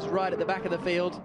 right at the back of the field.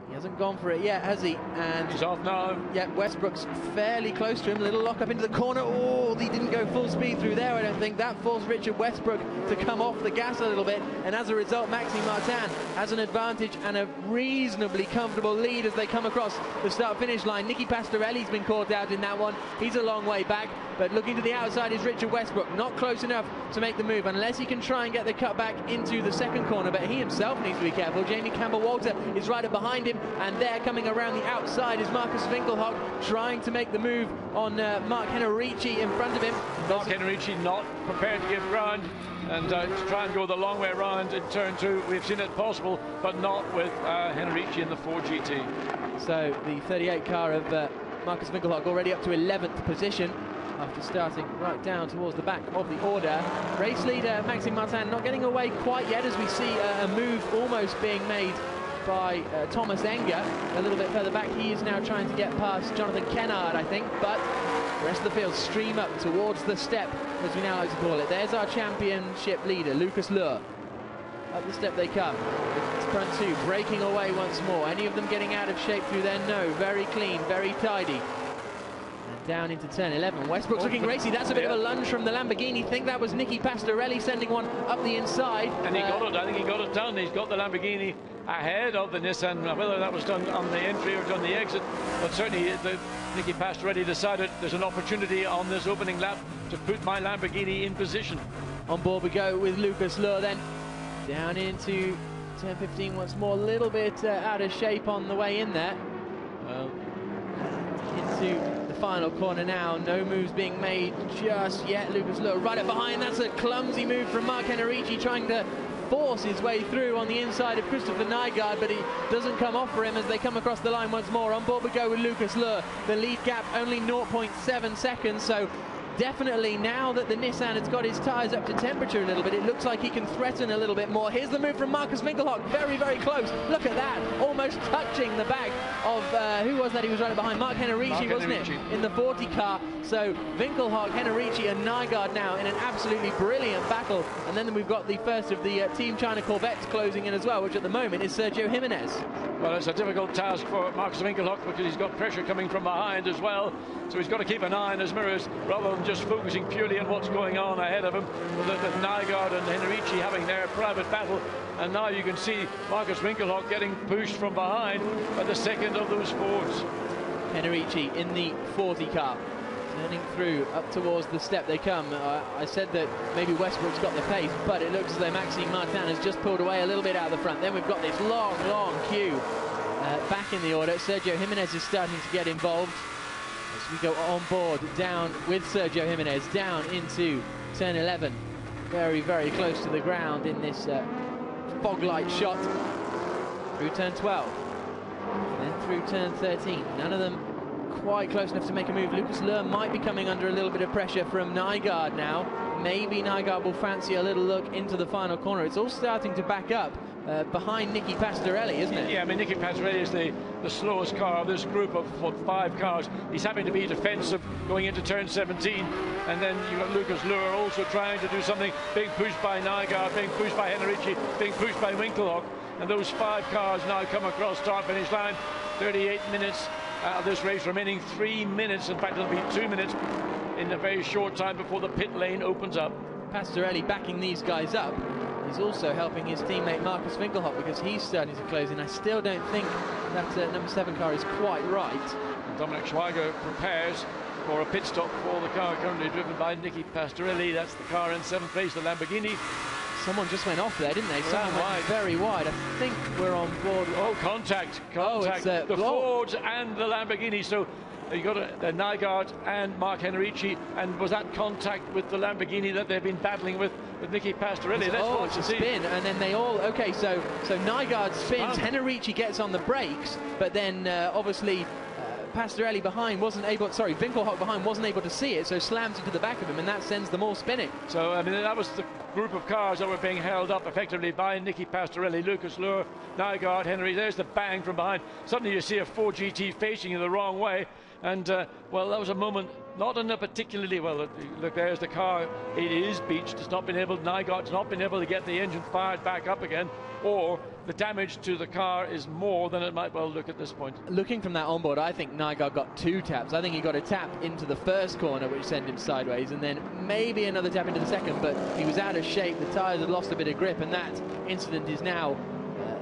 He hasn't gone for it yet, has he? And he's off now. Yeah, Westbrook's fairly close to him. A little lock up into the corner. Oh, he didn't go full speed through there, I don't think. That forced Richard Westbrook to come off the gas a little bit. And as a result, Maxime Martin has an advantage and a reasonably comfortable lead as they come across the start-finish line. Nicky Pastorelli's been caught out in that one. He's a long way back. But looking to the outside is Richard Westbrook. Not close enough to make the move unless he can try and get the cut back into the second corner. But he himself needs to be careful. Jamie Campbell-Walter is right up behind him. And there, coming around the outside, is Marcus Winkelhock trying to make the move on Mark Henrici in front of him. Mark Henrici not prepared to give ground and to try and go the long way around in turn two. We've seen it possible, but not with Henrici in the 4GT. So the 38 car of Marcus Winkelhock already up to 11th position after starting right down towards the back of the order. Race leader Maxime Martin not getting away quite yet, as we see a move almost being made by Thomas Enger a little bit further back. He is now trying to get past Jonathan Kennard, I think, but the rest of the field stream up towards the step, as we now like to call it. There's our championship leader, Lucas Luhr. Up the step they come. It's front two, breaking away once more. Any of them getting out of shape through there? No. Very clean, very tidy. And down into turn 11. Westbrook's looking racy. That's a bit of a lunge from the Lamborghini. I think that was Nicky Pastorelli sending one up the inside. And he got it. I think he got it done. He's got the Lamborghini ahead of the Nissan. Whether that was done on the entry or on the exit, but certainly Nicky Pastorelli decided there's an opportunity on this opening lap to put my Lamborghini in position. On board we go with Lucas Luhr then. Down into turn 15 once more, a little bit out of shape on the way in there. Well, into the final corner now, no moves being made just yet. Lucas Luhr right up behind. That's a clumsy move from Mark Henrici, trying to force his way through on the inside of Christopher Nygaard, but he doesn't come off for him as they come across the line once more. On board we go with Lucas Luhr. The lead gap only 0.7 seconds, so definitely now that the Nissan has got his tyres up to temperature a little bit, it looks like he can threaten a little bit more. Here's the move from Marcus Winkelhock, very, very close. Look at that, almost touching the back of, who was that he was right behind? Mark Henrici, wasn't it? In the 40 car. So Winkelhock, Henrici and Nygaard now in an absolutely brilliant battle. And then we've got the first of the Team China Corvettes closing in as well, which at the moment is Sergio Jimenez. Well, it's a difficult task for Marcus Winkelhock because he's got pressure coming from behind as well. So he's got to keep an eye on his mirrors rather than just focusing purely on what's going on ahead of him. With Nygaard and Henrici having their private battle. And now you can see Marcus Winkelhock getting pushed from behind by the second of those Fords. Henrici in the 40 car. Turning through up towards the step they come. I said that maybe Westbrook's got the pace, but it looks as though Maxime Martin has just pulled away a little bit out of the front. Then we've got this long queue back in the order. Sergio Jimenez is starting to get involved as we go on board down with Sergio Jimenez down into turn 11. Very, very close to the ground in this fog light shot through turn 12. And then through turn 13. None of them quite close enough to make a move. Lucas Luhr might be coming under a little bit of pressure from Nygaard now. Maybe Nygaard will fancy a little look into the final corner. It's all starting to back up behind Nicky Pastorelli, isn't it? Yeah, I mean, Nicky Pastorelli is the slowest car of this group of 5 cars. He's having to be defensive going into turn 17. And then you've got Lucas Luhr also trying to do something, being pushed by Nygaard, being pushed by Henrici, being pushed by Winkelhock. And those 5 cars now come across start-finish line. 38 minutes of this race, remaining 3 minutes. In fact, it'll be 2 minutes in a very short time before the pit lane opens up. Pastorelli backing these guys up. He's also helping his teammate Marcus Winkelhock because he's starting to close in. I still don't think that number 7 car is quite right. And Dominic Schweiger prepares for a pit stop for the car currently driven by Nicky Pastorelli. That's the car in 7th place, the Lamborghini. Someone just went off there, didn't they? Someone went very wide. I think we're on board. Oh, contact. Oh, it's the Fords and the Lamborghini. So you got the Nygaard and Mark Henrici, and was that contact with the Lamborghini that they've been battling with Nicky Pastorelli? It's a spin, and then they all so Nygaard spins, Henrici gets on the brakes, but then obviously Pastorelli behind Winkelhock behind wasn't able to see it, so slams into the back of him, and that sends them all spinning. So I mean, that was the group of cars that were being held up effectively by Nicky Pastorelli, Lucas Luhr, Nygaard, Henry. There's the bang from behind. Suddenly you see a 4GT facing you the wrong way, and well, that was a moment not in a particularly well. Look, there's the car. It is beached. It's not been able. Nygaard's not been able to get the engine fired back up again. or the damage to the car is more than it might well look at this point. Looking from that onboard, I think Nygaard got 2 taps. I think he got a tap into the first corner, which sent him sideways, and then maybe another tap into the second, but he was out of shape. The tyres had lost a bit of grip, and that incident is now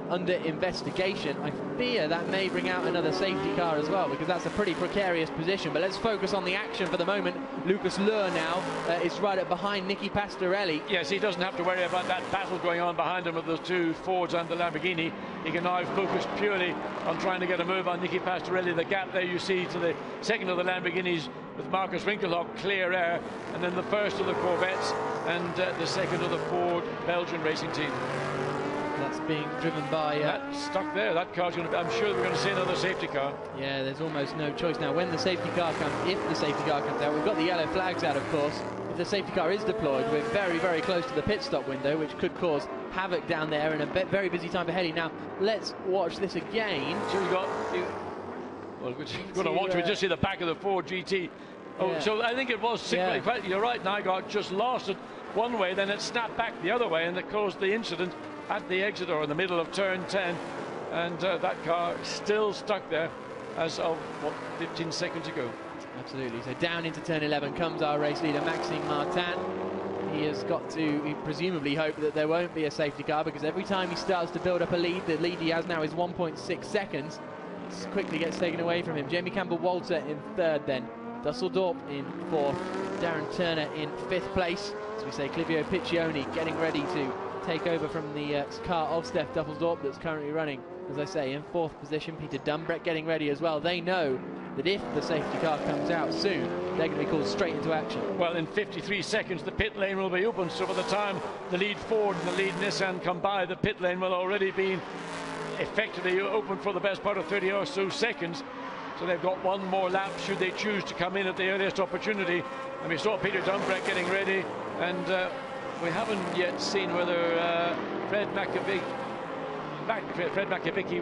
under investigation. I fear that may bring out another safety car as well, because that's a pretty precarious position. But let's focus on the action for the moment. Lucas Luhr now is right up behind Nicky Pastorelli. Yes, he doesn't have to worry about that battle going on behind him with the 2 Fords and the Lamborghini. He can now focus purely on trying to get a move on Nicky Pastorelli. The gap there you see to the second of the Lamborghinis with Markus Winkelhock, clear air, and then the first of the Corvettes and the second of the Ford Belgian racing team. That's being driven by... That's stuck there. That car's going to be... I'm sure we're going to see another safety car. Yeah, there's almost no choice now. When the safety car comes, if the safety car comes out, we've got the yellow flags out, of course. If the safety car is deployed, we're very, very close to the pit stop window, which could cause havoc down there in a very busy time for Hedy. Now, let's watch this again. So we've got... Well, we're going to watch. We just see the back of the Ford GT. Oh, yeah. So I think it was... Yeah. You're right, Nygaard just lost it one way, then it snapped back the other way, and that caused the incident at the exit or in the middle of turn 10, and that car still stuck there as of what, 15 seconds ago. Absolutely. So down into turn 11 comes our race leader Maxime Martin. He has got to presumably hope that there won't be a safety car, because every time he starts to build up a lead, the lead he has now is 1.6 seconds. It quickly gets taken away from him. Jamie Campbell-Walter in 3rd then. Dusseldorp in 4th. Darren Turner in 5th place. As we say, Clivio Piccioni getting ready to take over from the car of Steph Dusseldorp that's currently running, as I say, in 4th position. Peter Dumbreck getting ready as well. They know that if the safety car comes out soon, they're going to be called straight into action. Well, in 53 seconds, the pit lane will be open, so by the time the lead Ford and the lead Nissan come by, the pit lane will already be effectively open for the best part of 30 or so seconds. So they've got one more lap should they choose to come in at the earliest opportunity. And we saw Peter Dumbreck getting ready, and we haven't yet seen whether Fred Makovicky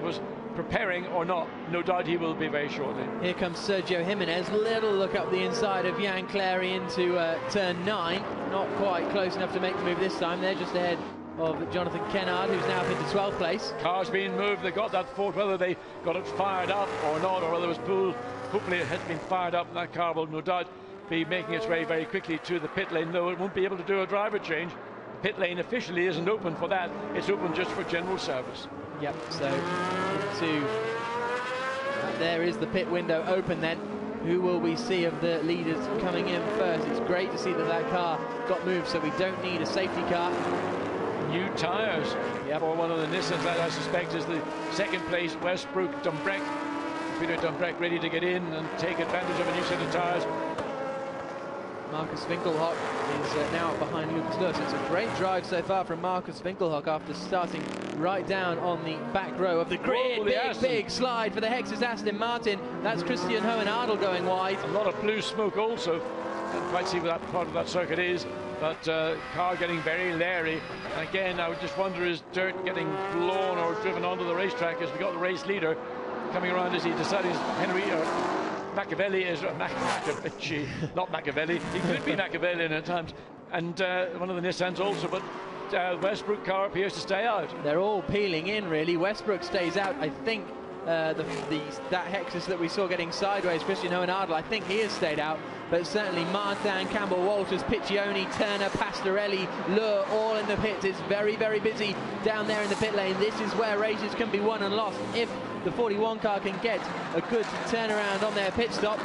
was preparing or not. No doubt he will be very shortly. Here comes Sergio Jimenez. Little look up the inside of Jan Clary into turn 9. Not quite close enough to make the move this time. They're just ahead of Jonathan Kennard, who's now up into 12th place. Cars being moved. They got that Ford, whether they got it fired up or not, or whether it was pulled. Hopefully it has been fired up, and that car will no doubt be making its way very quickly to the pit lane, though it won't be able to do a driver change. The pit lane officially isn't open for that. It's open just for general service. Yep, so into... there is the pit window open then. Who will we see of the leaders coming in first? It's great to see that that car got moved, so we don't need a safety car. New tyres for one of the Nissans, that I suspect is the 2nd place Westbrook Dumbreck. Peter Dumbreck ready to get in and take advantage of a new set of tyres. Markus Winkelhock is now behind Lucas Luhr. So it's a great drive so far from Markus Winkelhock after starting right down on the back row of the grid. Big slide for the Hexus Aston Martin. That's Christian Hohenadel going wide. A lot of blue smoke also. Can't quite see what that part of that circuit is, but car getting very leery. And again, I would just wonder, is dirt getting blown or driven onto the racetrack as we got the race leader coming around as he decided Machiavelli is Machiavelli, not Machiavelli. He could be Machiavellian at times, and one of the Nissans also, but Westbrook car appears to stay out. They're all peeling in, really. Westbrook stays out. I think that Hexus that we saw getting sideways, Christian Hohenadel, I think he has stayed out, but certainly Martin, Campbell, Walters, Piccioni, Turner, Pastorelli, Luhr, all in the pits. It's very, very busy down there in the pit lane. This is where races can be won and lost if the 41 car can get a good turnaround on their pit stop.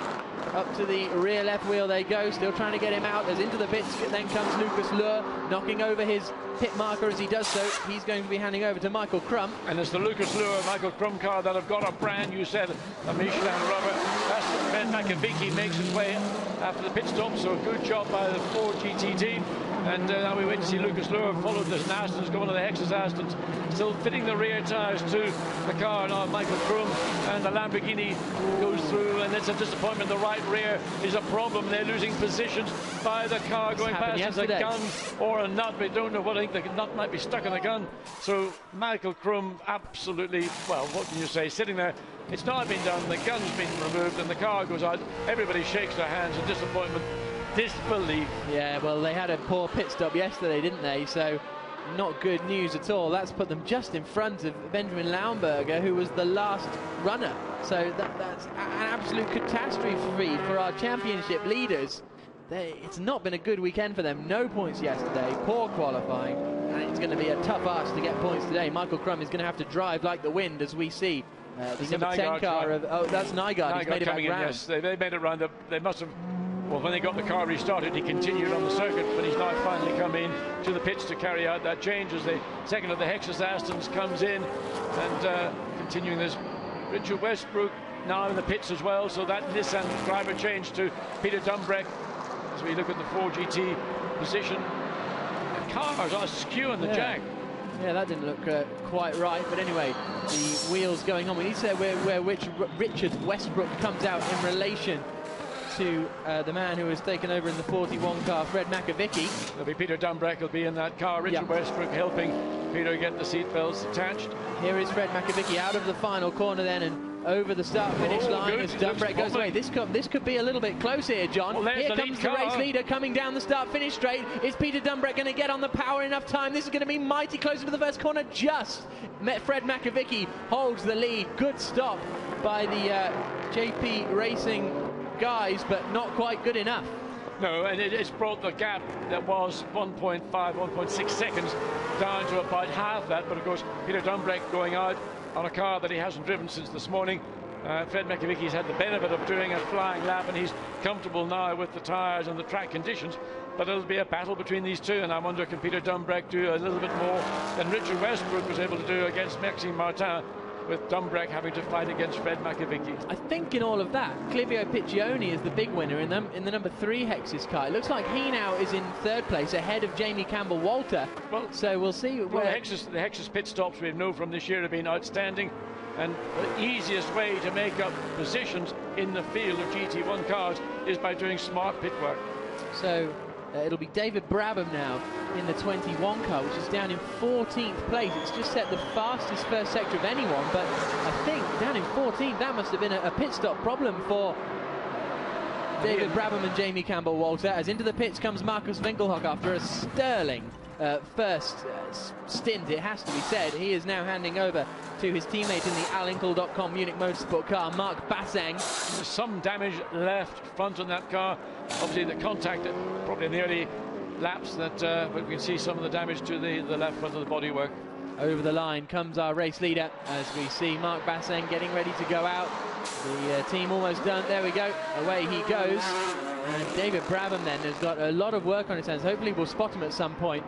Up to the rear left wheel they go, still trying to get him out as into the pits. Then comes Lucas Luhr, knocking over his pit marker as he does so. He's going to be handing over to Michael Crum. And it's the Lucas Luhr, Michael Crum car that have got a brand new set of Michelin rubber. That's Fred Makovicky makes his way after the pit stop, so good job by the Ford GT team. And now we wait to see Lucas Luhr followed this Astons, going to the Hexus Astons, still fitting the rear tyres to the car. Now Michael Crum and the Lamborghini goes through, and it's a disappointment. The right rear is a problem. They're losing positions by the car going past yesterday. A gun or a nut. We don't know what. I think the nut might be stuck in the gun. So Michael Crum absolutely, well, what can you say, sitting there. It's not been done. The gun's been removed and the car goes out. Everybody shakes their hands in disappointment. Disbelief. Yeah, well, they had a poor pit stop yesterday, didn't they? So not good news at all. That's put them just in front of Benjamin Laumberger, who was the last runner. So that's an absolute catastrophe for our championship leaders. It's not been a good weekend for them. No points yesterday, poor qualifying, and it's going to be a tough ask to get points today. Michael Crum is going to have to drive like the wind, as we see. The number 10 car of, oh, that's Nygaard. He's made it back round. Yes, they made it round. They must have. Well, when they got the car restarted, he continued on the circuit, but he's now finally come in to the pits to carry out that change as the second of the Hexus Astons comes in, and continuing this. Richard Westbrook now in the pits as well, so that Nissan driver change to Peter Dumbreck. As we look at the 4GT position, the cars are skewing the jack. Yeah, that didn't look quite right, but anyway, the wheels going on. We need to say where Richard Westbrook comes out in relation to the man who has taken over in the 41 car, Fred Makovicky. There'll be Peter Dumbreck will be in that car. Richard Westbrook helping Peter get the seat belts attached. Here is Fred Makovicky out of the final corner then, and over the start-finish line as Dumbreck goes away. This could be a little bit close here, John. Well, here comes the race leader coming down the start-finish straight. Is Peter Dumbreck going to get on the power enough time? This is going to be mighty close into the first corner. Just Fred Makovicky holds the lead. Good stop by the JP Racing guys, but not quite good enough. No, and it's brought the gap that was 1.5, 1.6 seconds down to about half that. But of course, Peter Dumbreck going out on a car that he hasn't driven since this morning. Fred Makovicky's had the benefit of doing a flying lap, and he's comfortable now with the tyres and the track conditions. But it'll be a battle between these two, and I wonder, can Peter Dumbreck do a little bit more than Richard Westbrook was able to do against Maxime Martin, with Dumbreck having to fight against Fred Makovicky. I think in all of that, Clivio Piccioni is the big winner in the number 3 Hexus car. It looks like he now is in 3rd place, ahead of Jamie Campbell-Walter. Well, so we'll see. Well, the Hexus pit stops we know from this year have been outstanding, and the easiest way to make up positions in the field of GT1 cars is by doing smart pit work. So it'll be David Brabham now in the 21 car, which is down in 14th place. It's just set the fastest first sector of anyone, but I think down in 14th, that must have been a pit stop problem for David Brabham and Jamie Campbell-Walter. As into the pits comes Markus Winkelhock after a sterling first stint, it has to be said. He is now handing over to his teammate in the Alinkel.com Munich Motorsport car, Mark Basseng. There's some damage left front on that car. Obviously the contact probably in the early laps, but we can see some of the damage to the left front of the bodywork. Over the line comes our race leader as we see Mark Basseng getting ready to go out. The team almost done. There we go. Away he goes. And David Brabham then has got a lot of work on his hands. Hopefully we'll spot him at some point.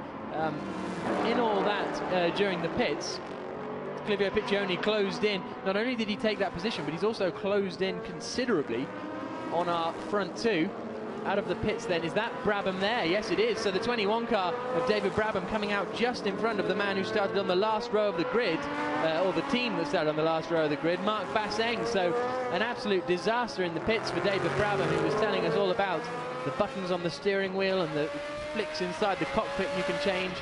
In all that, during the pits, Clivio Piccioni closed in. Not only did he take that position, but he's also closed in considerably on our front two. Out of the pits then, is that Brabham there? Yes, it is. So the 21 car of David Brabham coming out just in front of the man who started on the last row of the grid, or the team that started on the last row of the grid, Mark Basseng. So an absolute disaster in the pits for David Brabham, who was telling us all about the buttons on the steering wheel and the flicks inside the cockpit you can change.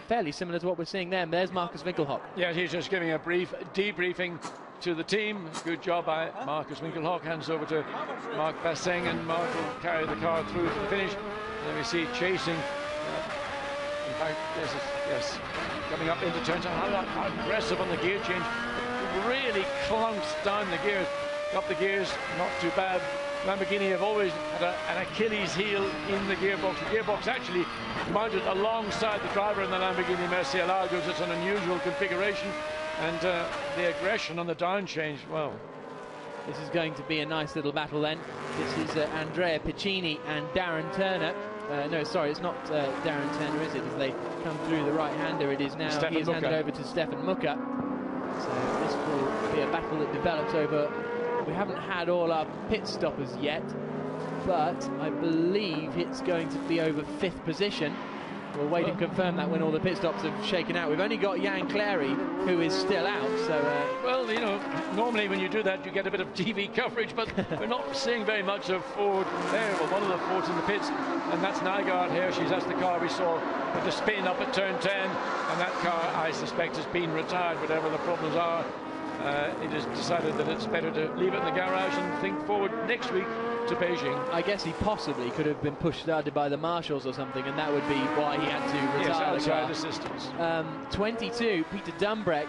Fairly similar to what we're seeing there. There's Markus Winkelhock. Yeah, he's just giving a brief debriefing to the team. Good job by Markus Winkelhock. Hands over to Mark Basseng, and Mark will carry the car through to the finish. And then we see chasing. In fact, yes, coming up into turn. How aggressive on the gear change. Really clunks down the gears. Up the gears, not too bad. Lamborghini have always had an Achilles heel in the gearbox. The gearbox actually mounted alongside the driver in the Lamborghini Murcielago. It's an unusual configuration. And the aggression on the down change, well. This is going to be a nice little battle then. This is Andrea Piccini and Darren Turner. No, sorry, it's not Darren Turner, is it? As they come through the right-hander, it is now. He is handed over to Stefan Mucker. So this will be a battle that develops over. We haven't had all our pit stoppers yet, but I believe it's going to be over 5th position. We'll wait and confirm that when all the pit stops have shaken out. We've only got Jan Clary, who is still out. So, well, you know, normally when you do that, you get a bit of TV coverage, but we're not seeing very much of Ford there. Well, one of the Fords in the pits, and that's Nygaard here. That's the car we saw with the spin up at turn 10, and that car, I suspect, has been retired, whatever the problems are. it is decided that it's better to leave it in the garage and think forward next week to Beijing. I guess he possibly could have been pushed started by the marshals or something, and that would be why he had to retire. Yes, outside assistance. 22, Peter Dumbreck.